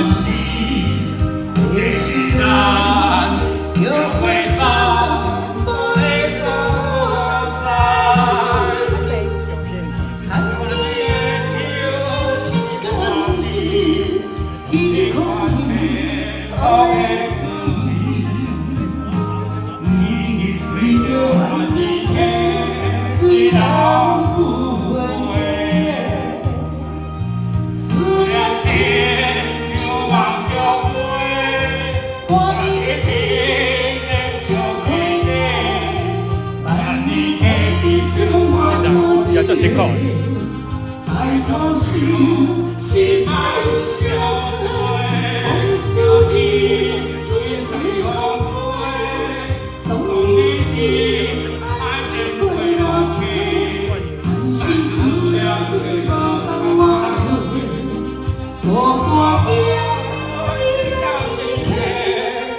是，这是咱约会上的所在。看你的就是甘甜，彼款的好的滋味，你随着万里客，随人不回。 要做辛苦。爱头想是爱相随，往事已对随风飞。当你是爱情飞落去，是思念对我当我回。我大惊你让你客，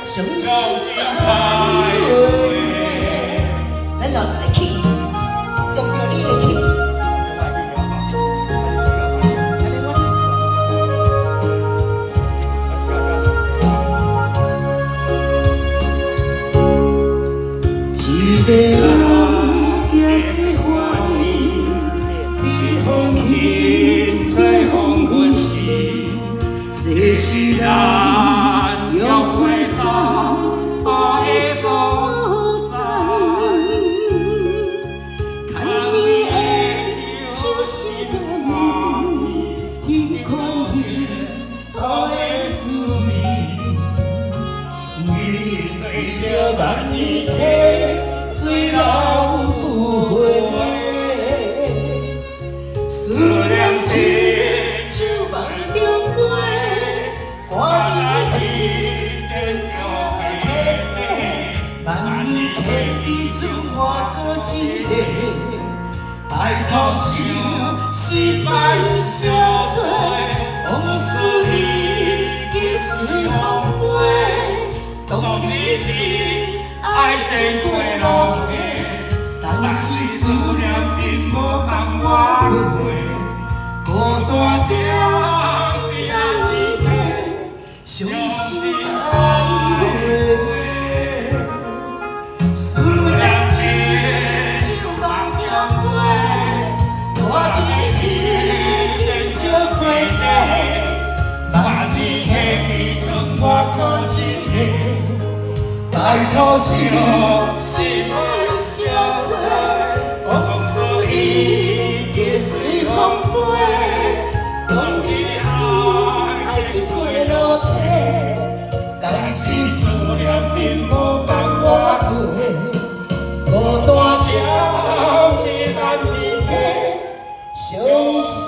伤心爱回。咱老师去，用着你的去。 一个人行去花园，比风轻彩风云时，这是咱约会上的所在。看你的手是甘甜，彼款的好的滋味，你随着万里客。 随人不回，思念亲像梦中过，挂在天边照的客地，万里客比剩我搁一个，爱头想是摆相做，往事已经随风飞，当你是。 爱情过落去，但是思念并无放我过，孤单着为咱离开，伤心爱回。思念亲像梦中过，我在天边照花地，万里客比剩我搁一个。 爱头想是爱相随，往事已经随风飞。当你是爱情飞落去，但是思念并无放我过，孤单着你难离开，伤心。